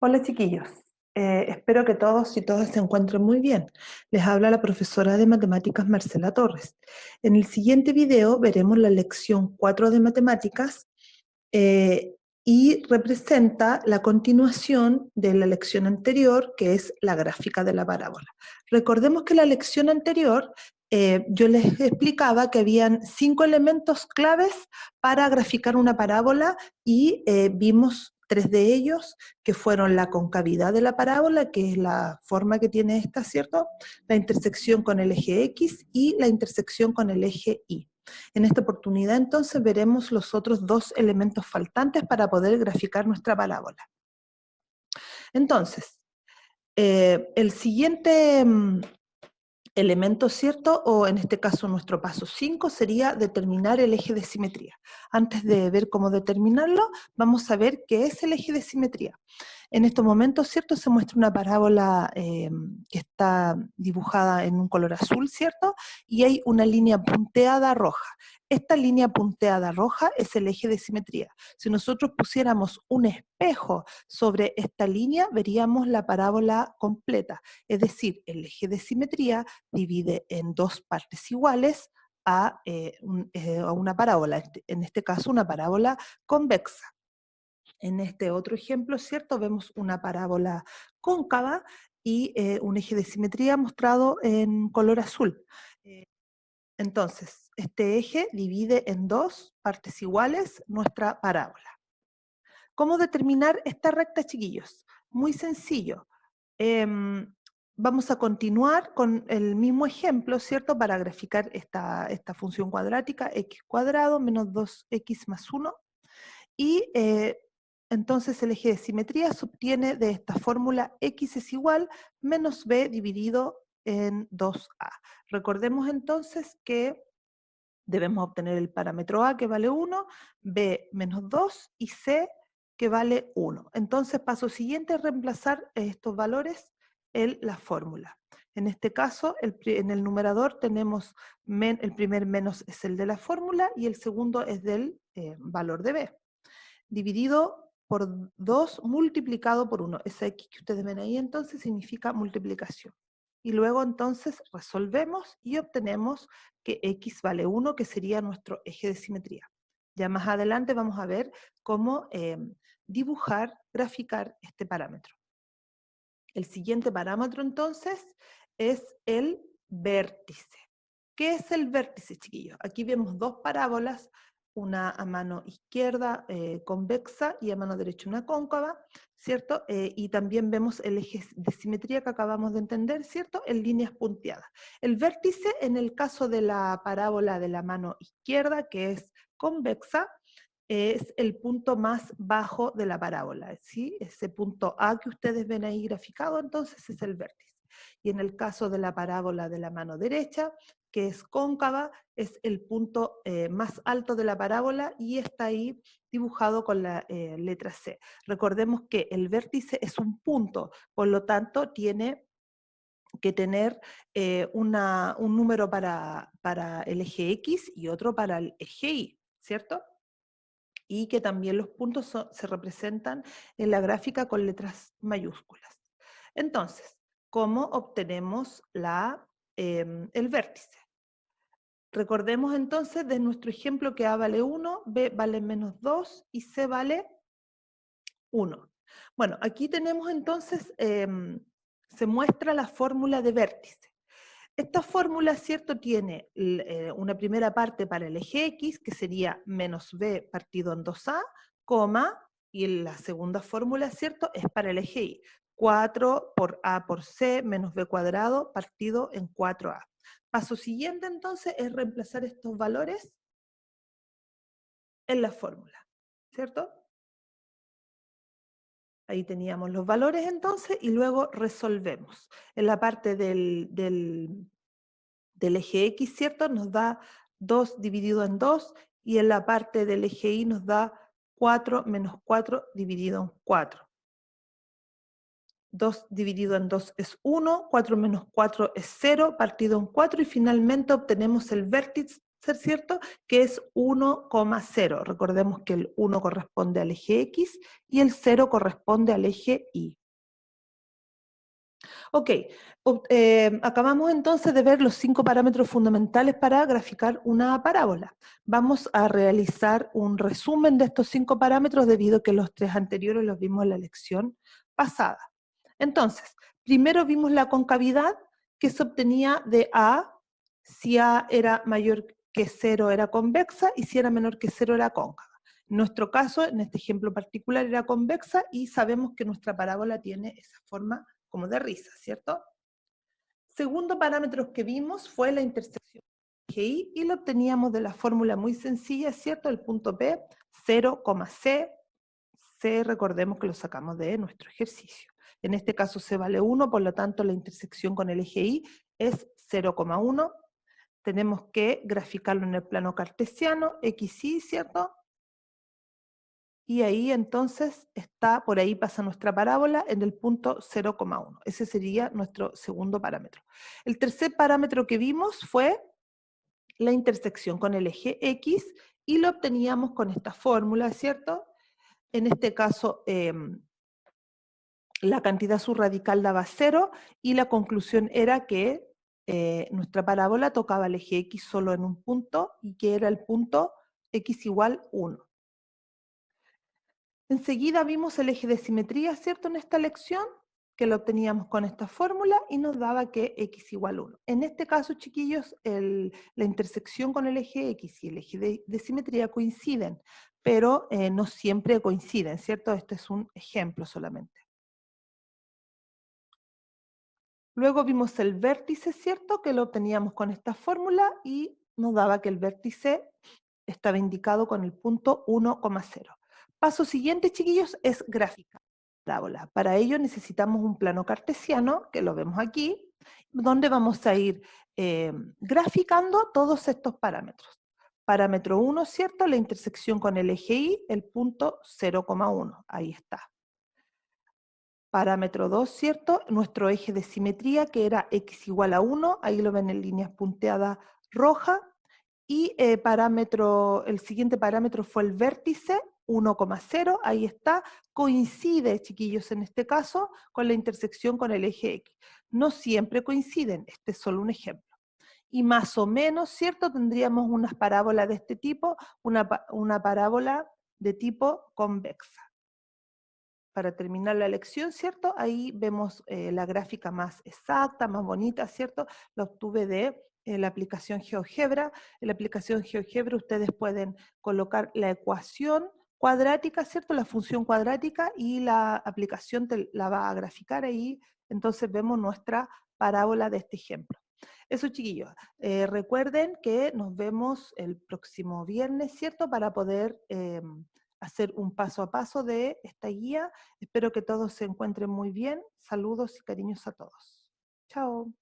Hola chiquillos. Espero que todos y todas se encuentren muy bien. Les habla la profesora de matemáticas Marcela Torres. En el siguiente video veremos la lección 4 de matemáticas eh, y representa la continuación de la lección anterior, que es la gráfica de la parábola. Recordemos que la lección anterior yo les explicaba que habían 5 elementos claves para graficar una parábola y vimos 3 de ellos, que fueron la concavidad de la parábola, que es la forma que tiene esta, ¿cierto? La intersección con el eje X y la intersección con el eje Y. En esta oportunidad entonces veremos los otros 2 elementos faltantes para poder graficar nuestra parábola. Entonces, el siguiente elemento, ¿cierto? O en este caso nuestro paso 5 sería determinar el eje de simetría. Antes de ver cómo determinarlo, vamos a ver qué es el eje de simetría. En estos momentos, ¿cierto? Se muestra una parábola que está dibujada en un color azul, ¿cierto? Y hay una línea punteada roja. Esta línea punteada roja es el eje de simetría. Si nosotros pusiéramos un espejo sobre esta línea, veríamos la parábola completa. Es decir, el eje de simetría divide en 2 partes iguales a una parábola, en este caso una parábola convexa. En este otro ejemplo, ¿cierto? Vemos una parábola cóncava y un eje de simetría mostrado en color azul. Entonces, este eje divide en 2 partes iguales nuestra parábola. ¿Cómo determinar esta recta, chiquillos? Muy sencillo. Vamos a continuar con el mismo ejemplo, ¿cierto? Para graficar esta función cuadrática, x cuadrado menos 2x más 1. Y entonces el eje de simetría se obtiene de esta fórmula x es igual menos b dividido en 2a. Recordemos entonces que debemos obtener el parámetro a que vale 1, b menos 2 y c que vale 1. Entonces paso siguiente es reemplazar estos valores en la fórmula. En este caso, en el numerador tenemos, el primer menos es el de la fórmula y el segundo es del valor de b. Dividido por 2 multiplicado por 1. Esa x que ustedes ven ahí entonces significa multiplicación. Y luego entonces resolvemos y obtenemos que x vale 1, que sería nuestro eje de simetría. Ya más adelante vamos a ver cómo dibujar, graficar este parámetro. El siguiente parámetro entonces es el vértice. ¿Qué es el vértice, chiquillos? Aquí vemos 2 parábolas, una a mano izquierda convexa y a mano derecha una cóncava, ¿cierto? Y también vemos el eje de simetría que acabamos de entender, ¿cierto? En líneas punteadas. El vértice, en el caso de la parábola de la mano izquierda, que es convexa, es el punto más bajo de la parábola, ¿sí? Ese punto A que ustedes ven ahí graficado, entonces es el vértice. Y en el caso de la parábola de la mano derecha, que es cóncava, es el punto más alto de la parábola y está ahí dibujado con la letra C. Recordemos que el vértice es un punto, por lo tanto tiene que tener un número para el eje X y otro para el eje Y, ¿cierto? Y que también los puntos se representan en la gráfica con letras mayúsculas. Entonces, ¿cómo obtenemos el vértice? Recordemos entonces de nuestro ejemplo que A vale 1, B vale menos 2 y C vale 1. Bueno, aquí tenemos entonces, se muestra la fórmula de vértice. Esta fórmula, ¿cierto? Tiene una primera parte para el eje X, que sería menos b partido en 2a, coma, y la segunda fórmula, ¿cierto? Es para el eje Y. 4 por a por c menos b cuadrado partido en 4a. Paso siguiente, entonces, es reemplazar estos valores en la fórmula, ¿cierto? Ahí teníamos los valores, entonces, y luego resolvemos. En la parte del eje X, ¿cierto? Nos da 2 dividido en 2, y en la parte del eje Y nos da 4 menos 4 dividido en 4. 2 dividido en 2 es 1, 4 menos 4 es 0, partido en 4, y finalmente obtenemos el vértice ser cierto, que es 1,0. Recordemos que el 1 corresponde al eje X y el 0 corresponde al eje Y. Ok, acabamos entonces de ver los 5 parámetros fundamentales para graficar una parábola. Vamos a realizar un resumen de estos 5 parámetros debido a que los 3 anteriores los vimos en la lección pasada. Entonces, primero vimos la concavidad que se obtenía de A, si A era mayor que 0 era convexa y si era menor que 0 era cóncava. En nuestro caso, en este ejemplo particular, era convexa y sabemos que nuestra parábola tiene esa forma como de risa, ¿cierto? Segundo parámetro que vimos fue la intersección GI y lo obteníamos de la fórmula muy sencilla, ¿cierto? El punto P, 0,c, C recordemos que lo sacamos de nuestro ejercicio. En este caso C vale 1, por lo tanto la intersección con el eje Y es 0,1. Tenemos que graficarlo en el plano cartesiano, XY, ¿cierto? Y ahí entonces está, por ahí pasa nuestra parábola en el punto 0,1. Ese sería nuestro segundo parámetro. El tercer parámetro que vimos fue la intersección con el eje X y lo obteníamos con esta fórmula, ¿cierto? En este caso, la cantidad subradical daba 0 y la conclusión era que nuestra parábola tocaba el eje X solo en un punto y que era el punto X igual 1. Enseguida vimos el eje de simetría, ¿cierto? En esta lección, que lo obteníamos con esta fórmula y nos daba que x igual 1. En este caso, chiquillos, la intersección con el eje x y el eje de simetría coinciden, pero no siempre coinciden, ¿cierto? Este es un ejemplo solamente. Luego vimos el vértice, ¿cierto? Que lo obteníamos con esta fórmula y nos daba que el vértice estaba indicado con el punto 1,0. Paso siguiente, chiquillos, es graficar la parábola. Para ello necesitamos un plano cartesiano, que lo vemos aquí, donde vamos a ir graficando todos estos parámetros. Parámetro 1, ¿cierto? La intersección con el eje Y, el punto 0,1. Ahí está. Parámetro 2, ¿cierto? Nuestro eje de simetría, que era x igual a 1, ahí lo ven en líneas punteadas roja, y el siguiente parámetro fue el vértice, 1,0, ahí está, coincide, chiquillos, en este caso, con la intersección con el eje X. No siempre coinciden, este es solo un ejemplo. Y más o menos, ¿cierto? Tendríamos unas parábolas de este tipo, una parábola de tipo convexa. Para terminar la lección, ¿cierto? Ahí vemos la gráfica más exacta, más bonita, ¿cierto? La obtuve de la aplicación GeoGebra. En la aplicación GeoGebra ustedes pueden colocar la ecuación cuadrática, ¿cierto? La función cuadrática y la aplicación la va a graficar ahí. Entonces vemos nuestra parábola de este ejemplo. Eso, chiquillos. Recuerden que nos vemos el próximo viernes, ¿cierto? Para poder hacer un paso a paso de esta guía. Espero que todos se encuentren muy bien. Saludos y cariños a todos. Chao.